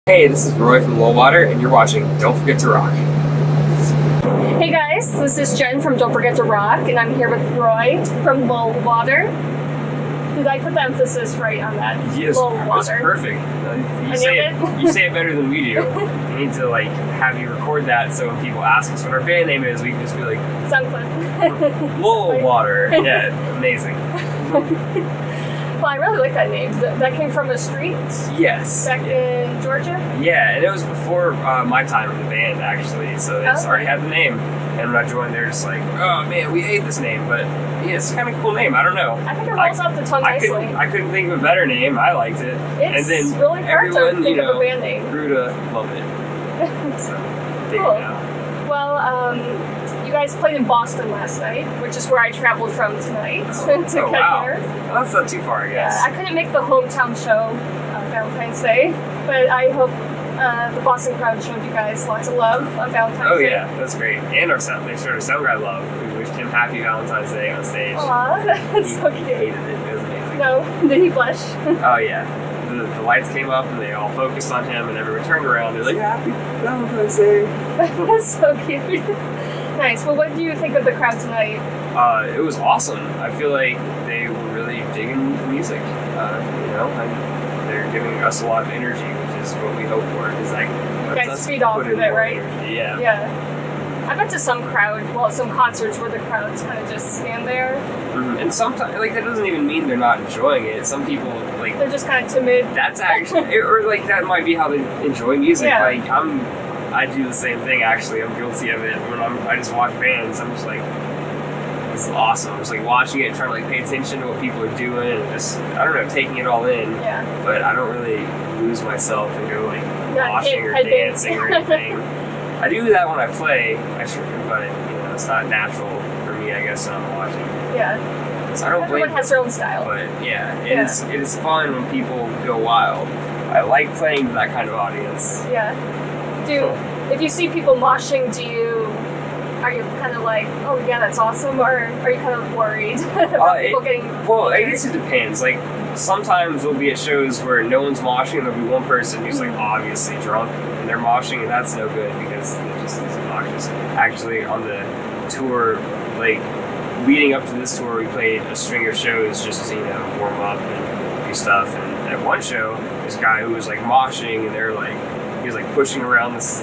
Hey, this is Roy from Lullwater, and you're watching Don't Forget to Rock. Hey guys, this is Jen from Don't Forget to Rock, and I'm here with Roy from Lullwater. Did I put the emphasis right on that? Yes, that's perfect. You say it better than we do. We need to have you record that so when people ask us what our band name is, we can just be like, Soundclip. Lullwater. Yeah, amazing. Well, I really like that name. That came from a street? Yes. Back in Georgia? Yeah, and it was before my time in the band, actually, so it's already had the name. And when I joined, they're just like, oh man, we hate this name, but yeah, it's kind of a cool name. I don't know. I think it rolls off the tongue nicely. I couldn't think of a better name. I liked it. It's and then really hard to think of a band name. Grew to love it. So, dig cool. it now. Well, you guys played in Boston last night, which is where I traveled from tonight to get here. Well, that's not too far, I guess. Yeah, I couldn't make the hometown show Valentine's Day, but I hope the Boston crowd showed you guys lots of love on Valentine's Day. Oh yeah, that's great. And they showed our sound guy love. We wished him happy Valentine's Day on stage. Aw, that's so cute. He hated it. It was amazing. No, did he blush? Oh yeah. The lights came up and they all focused on him and everyone turned around. They're like, happy Valentine's Day. That's so cute. Nice. Well, what do you think of the crowd tonight? It was awesome. I feel like they were really digging the music. They're giving us a lot of energy, which is what we hope for. Is you guys feed off of it, right? Energy. Yeah. Yeah. I've been to some concerts where the crowds kind of just stand there. Mm-hmm. And sometimes, that doesn't even mean they're not enjoying it. Some people, they're just kind of timid. That's actually, or that might be how they enjoy music. Yeah. I do the same thing, actually. I'm guilty of it. When I just watch bands, I'm just like, this is awesome. I'm just watching it, trying to pay attention to what people are doing, and just, I don't know, taking it all in. Yeah. But I don't really lose myself and go moshing or dancing or anything. I do that when I play, but it's not natural for me, I guess, when I'm watching. Yeah. So I don't Everyone has their own style. But yeah, it is fun when people go wild. I like playing to that kind of audience. Yeah. If you see people moshing, are you kind of like, oh yeah, that's awesome, or are you kind of worried about people getting? Well, I guess it depends. Sometimes we'll be at shows where no one's moshing, and there'll be one person who's obviously drunk, and they're moshing, and that's no good because they're just obnoxious. Actually, on the tour, leading up to this tour, we played a string of shows just to warm up and do stuff. And at one show, this guy who was moshing, and he was pushing around this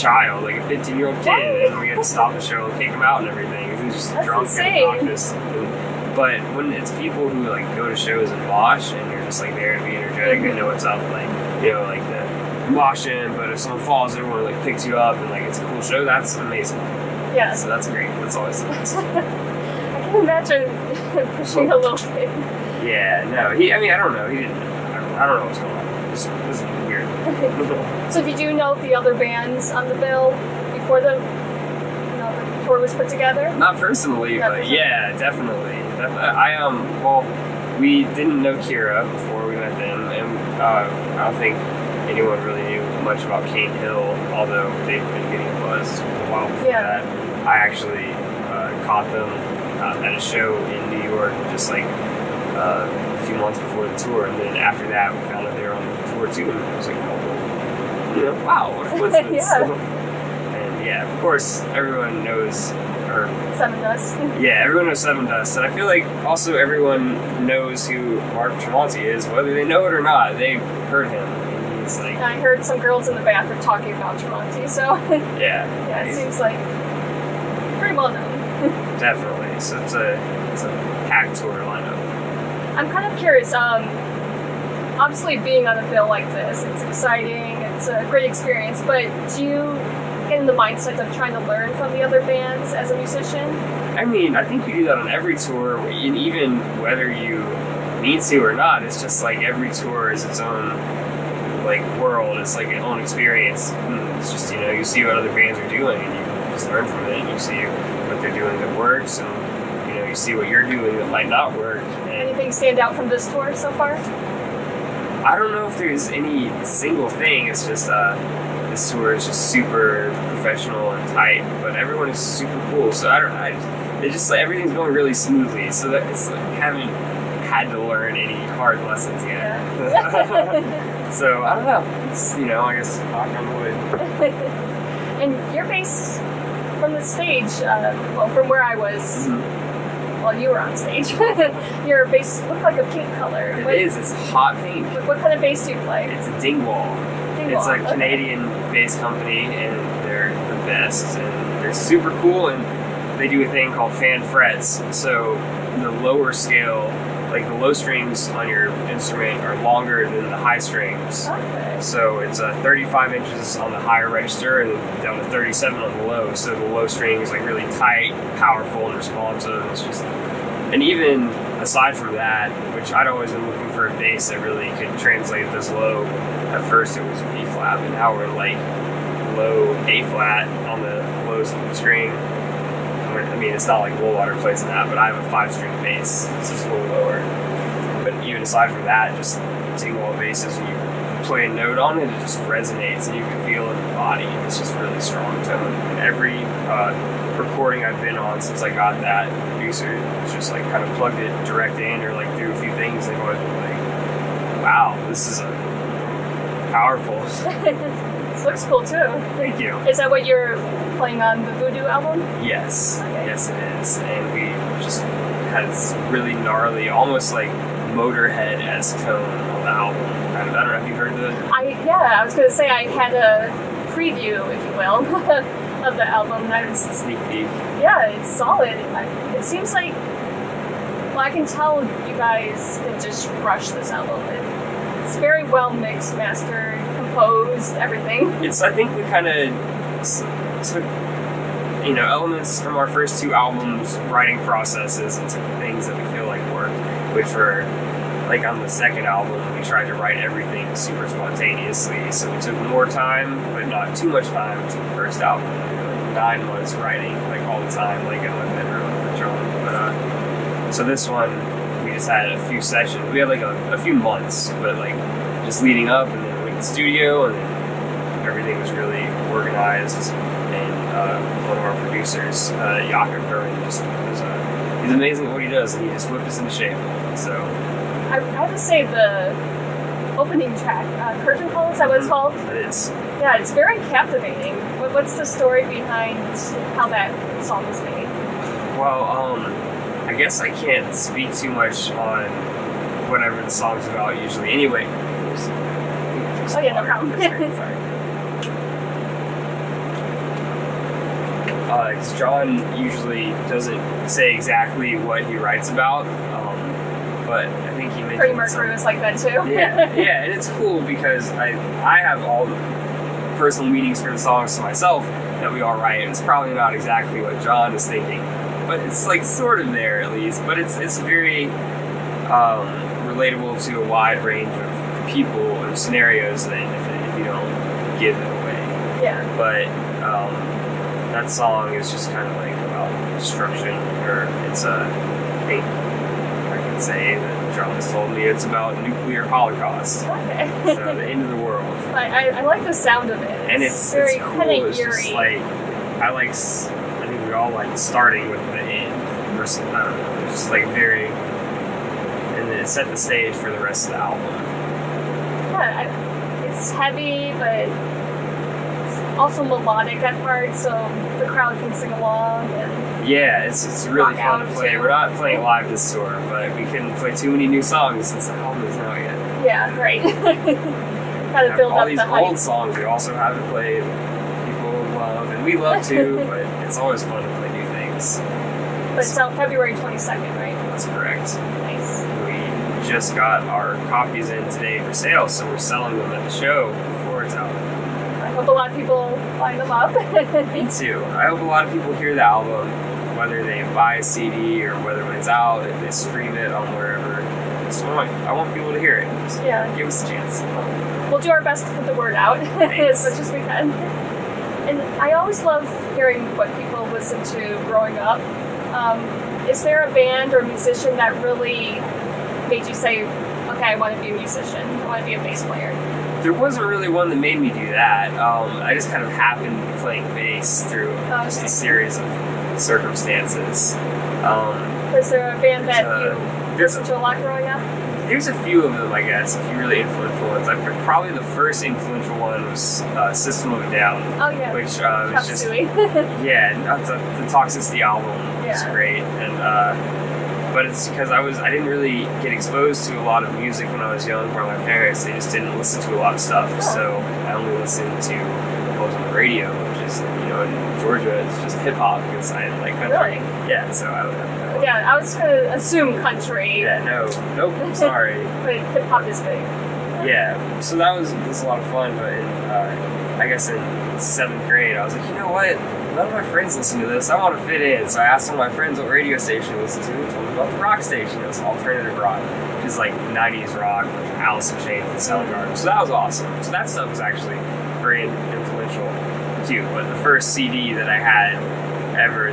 child, a 15-year-old kid, and we had to stop the show and kick him out and everything. He was just drunk and obnoxious. But when it's people who go to shows and mosh, and you're just there to be energetic, they know what's up, the moshing. But if someone falls, everyone picks you up, and it's a cool show. That's amazing. Yeah. So that's great. That's always the best. I can imagine pushing a little kid. Yeah. No. I don't know. He didn't. I don't know what's going on. This is weird. So did you know the other bands on the bill before the tour was put together? Not personally, but yeah, definitely. We didn't know Kirra before we met them, and I don't think anyone really knew much about Cane Hill, although they've been getting buzzed a while before that. I actually caught them at a show in New York just a few months before the tour, and then after that we found out they were on the tour too, and I was like, wow, what a coincidence. And yeah, of course, everyone knows Sevendust. Yeah, everyone knows Sevendust, and I feel also everyone knows who Mark Tremonti is, whether they know it or not. They've heard him. And he's I heard some girls in the bathroom talking about Tremonti, so yeah, it seems very well known. Definitely. So it's a packed tour lineup. I'm kind of curious. Obviously, being on a bill like this, it's exciting. It's a great experience. But do you get in the mindset of trying to learn from the other bands as a musician? I think you do that on every tour, and even whether you need to or not. It's just every tour is its own world. It's its own experience. It's just you see what other bands are doing, and you just learn from it. And you see what they're doing that works, and you see what you're doing that might not work. Anything stand out from this tour so far? I don't know if there's any single thing. It's just this tour is just super professional and tight, but everyone is super cool. So everything's going really smoothly. So that it's having Yeah. had to learn any hard lessons yet. Yeah. So I don't know. It's, I guess knock on wood. And your bass from the stage, from where I was, while you were on stage, your bass looked like a pink color. It is. It's hot pink. What kind of bass do you play? It's a Dingwall. It's a Canadian bass company, and they're the best. And they're super cool, and they do a thing called fan frets. So the lower scale, like the low strings on your instrument, are longer than the high strings. Okay. So it's 35 inches on the higher register and down to 37 on the low. So the low string is like really tight, powerful, and responsive. It's just, and even aside from that, which I'd always been looking for a bass that really could translate this low. At first it was B flat, but now we're like low A flat on the low string. I mean, it's not like Lullwater plays in that, but I have a 5-string bass. It's just a little lower. But even aside from that, just Dingwall basses, when you play a note on it, it just resonates and you can feel it in the body. It's just really strong tone. And every recording I've been on since I got that producer, it's just like kind of plugged it direct in or like through a few things, and I've always been like, wow, this is powerful. This looks cool too. Thank you. Is that what you're playing on the Voodoo album? Yes. Okay. Yes, it is. And we just had this really gnarly, almost like Motorhead-esque tone on the album. I don't know if you heard the... I was going to say I had a preview, if you will, of the album. It's a sneak peek. Yeah, it's solid. It seems like, well, I can tell you guys didn't just rush this album. It's very well mixed, mastered, composed, everything. I think we kind of took, elements from our first 2 albums, writing processes, and took things that we feel like work, which were, like on the second album, we tried to write everything super spontaneously, so we took more time, but not too much time, to the first album. Like 9 months writing, like all the time, like in my bedroom with John. But, so this one, we just had a few sessions. We had like a few months, but like just leading up, and then we went to the studio, and then everything was really organized. And one of our producers, Jakob Kirra, he's amazing at what he does, and he just whipped us into shape. So I have to say the opening track, Curtain Call, is that what it's called? It is. Yeah, it's very captivating. What's the story behind how that song was made? Well, I guess I can't speak too much on whatever the song's about usually. Anyway. Oh yeah, no problem. Sorry. Because John usually doesn't say exactly what he writes about, but I think he mentioned Freddie Mercury was like that too. yeah, and it's cool because I have all the personal meanings for the songs to myself that we all write, and it's probably not exactly what John is thinking, but it's like sort of there at least. But it's very relatable to a wide range of people and scenarios, and if you don't give it away. Yeah. But that song is just kind of like about destruction, or it's I think I can say that John has told me it's about nuclear holocaust. Okay. So the end of the world. I like the sound of it. And it's very cool. kind of It's eerie. just like I think we all like starting with the end versus I don't know. It's just like very, and then it set the stage for the rest of the album. Yeah, it's heavy, but it's also melodic at parts, so the crowd can sing along. And yeah, it's really rock fun to out play. too. We're not playing live this tour, but we couldn't play too many new songs since the album is out yet. Yeah, right. Gotta build all up these the hype. old songs we also have to play that people love, and we love too, but it's always fun to play new things. But it's out February 22nd, right? That's correct. Nice. We just got our copies in today for sale, so we're selling them at the show before it's out. I hope a lot of people line them up. Me too. I hope a lot of people hear the album, whether they buy a CD or whether when it's out, if they stream it on wherever. So I want people to hear it. Just give us a chance. We'll do our best to put the word out as much as we can. And I always love hearing what people listen to growing up. Is there a band or musician that really made you say, okay, I want to be a musician, I want to be a bass player? There wasn't really one that made me do that. I just kind of happened to be playing bass through just a series of circumstances. Was there a band that you listen to a lot growing up? There's a few of them, I guess, a few really influential ones. Probably the first influential one was System of a Down. Oh yeah. Which was just yeah, the Toxicity album was Yeah. great, and but it's because I didn't really get exposed to a lot of music when I was young by my parents. They just didn't listen to a lot of stuff, so I only listened to what was on the radio, which is, you know, in Georgia it's just hip hop because I didn't like country. Really? Yeah, so I would. Yeah, I was gonna assume country. Yeah, nope, sorry. But hip hop is big. Yeah, so that was a lot of fun, but I guess in 7th grade, I was like, you know what? None of my friends listen to this. I want to fit in. So I asked one of my friends what radio station to listen to. They told me about the rock station. It was alternative rock, which is like 90s rock, like Alice in Chains and Soundgarden. So that was awesome. So that stuff was actually very influential too. But the first CD that I had ever,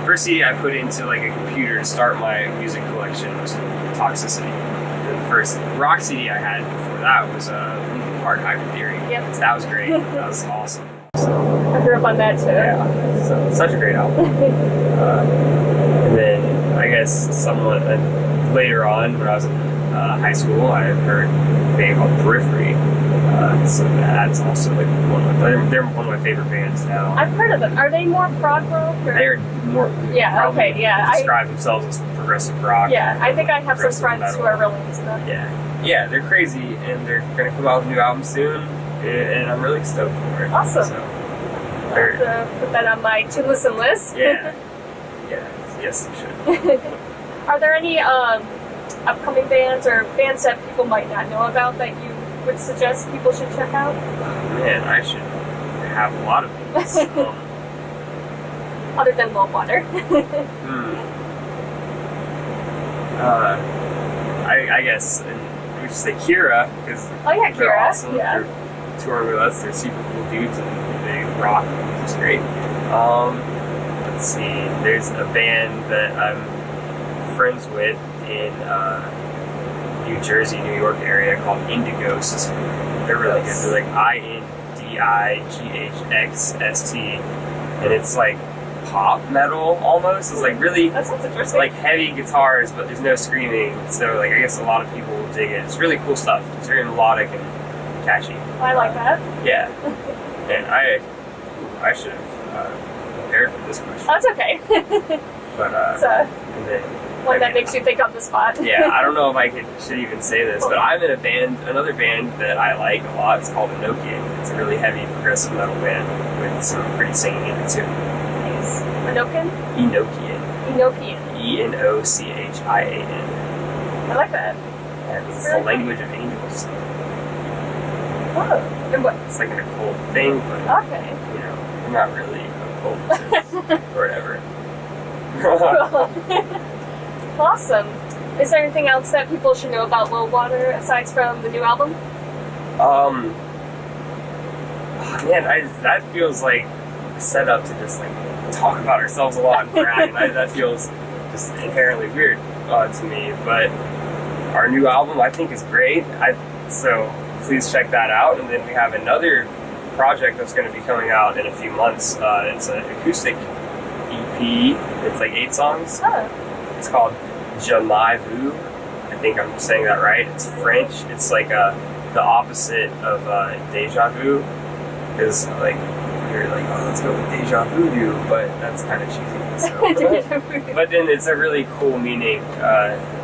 first CD I put into like a computer to start my music collection was Toxicity. And the first rock CD I had before that was Linkin Park Hybrid Theory. Yep. So that was great. That was awesome. I grew up on that too. Yeah, so such a great album. And then I guess somewhat later on, when I was in high school, I heard a band called Periphery. So that's also like they're one of my favorite bands now. I've heard of them. Are they more prog rock? Or? They're more describe themselves as progressive rock. Yeah, I think I have some friends who are really into them. Yeah, they're crazy, and they're gonna come out with a new album soon, and I'm really stoked for it. Awesome. So, I'll have to put that on my to-listen list. Yes, you should. Are there any upcoming bands or bands that people might not know about that you would suggest people should check out? Man, I should have a lot of these. Other than Lullwater. I guess we should say Kirra, because they're Kirra. awesome. Yeah. They're touring with us. They're super cool dudes, and they rock. It's great. Let's see. There's a band that I'm friends with in New Jersey, New York area called Indighost. They're really good. They're like INDIGHXST, and it's like pop metal almost. It's like really That sounds interesting. like heavy guitars, but there's no screaming. So like I guess a lot of people will dig it. It's really cool stuff. It's very melodic and catchy. I like that. Yeah. And I should have prepared for this question. That's okay. But It's and then, one that makes you think on the spot. Yeah, I don't know if I should even say this, but I'm in another band that I like a lot. It's called Enochian. It's a really heavy progressive metal band with some pretty singing in it too. Nice. Enochian? Enochian. ENOCHIAN. I like that. It's the language of angels. Oh, and what? It's like an occult thing, but Okay. you know, I'm not really occult or whatever. Awesome. Is there anything else that people should know about Lullwater aside from the new album? That feels like set up to just like talk about ourselves a lot and brag, and that feels just inherently weird to me. But our new album, I think, is great. So please check that out. And then we have another project that's going to be coming out in a few months. It's an acoustic EP. It's like 8 songs. Oh. It's called Jamais Vu. I think I'm saying that right. It's French. It's like the opposite of Deja Vu. Because like you're like, oh, let's go with Deja Voodoo, but that's kind of cheesy. So. But then it's a really cool meaning.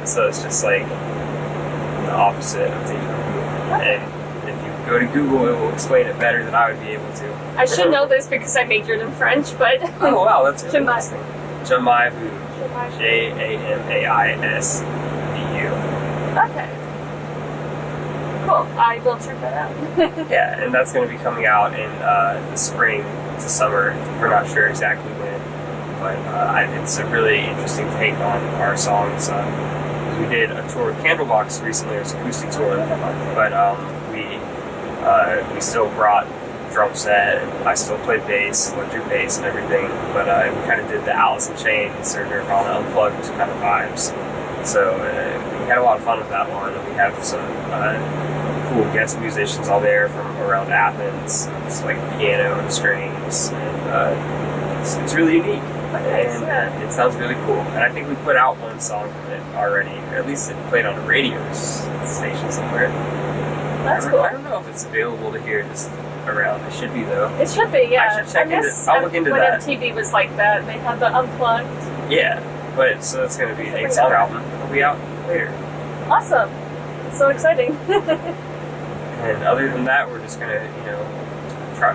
So it's just like the opposite of Deja Vu. And if you go to Google, it will explain it better than I would be able to. I should know this because I majored in French, but... Oh wow, that's really Jamais. interesting. Jamais Vu. JAMAISVU. Okay. Cool. I will check that out. Yeah, and that's going to be coming out in the spring to summer. We're not sure exactly when, but it's a really interesting take on our songs. We did a tour with Candlebox recently, it was an acoustic tour, but we still brought drum set, and I still played bass, electric bass and everything, but we kind of did the Alice in Chains or Nirvana Unplugged kind of vibes. So we had a lot of fun with that one, and we have some cool guest musicians all there from around Athens. It's like piano and strings, and it's really unique. Nice, And yeah. it sounds really cool. And I think we put out one song from it already. Or at least it played on a radio station somewhere. That's cool. I don't know if it's available to hear just around. It should be though. It should be, yeah. I should check into. I'll look into when that. MTV was like that, they had the unplugged. Yeah, but so it's gonna be Check it a song out. album. It'll be out later. Awesome. So exciting. And other than that, we're just gonna, try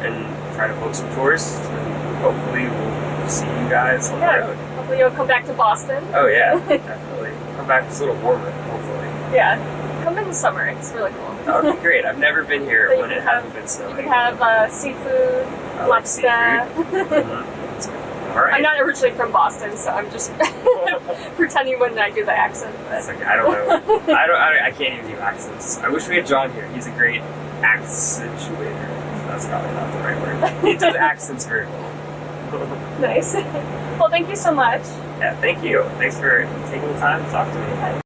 to book some tours, and hopefully we'll see you guys on the Yeah. road. Hopefully you'll come back to Boston. Oh yeah, definitely. Come back, it's a little warmer, hopefully. Yeah. Come in the summer. It's really cool. That would be great. I've never been here So you when can it hasn't been snowing. You can have seafood, I like lobster. seafood. That's good. All right. I'm not originally from Boston, so I'm just pretending when I do the accent. That's okay. I don't know. I can't even do accents. I wish we had John here. He's a great accentuator. That's probably not the right word. He does accents very well. Nice. Well, thank you so much. Yeah, thank you. Thanks for taking the time to talk to me.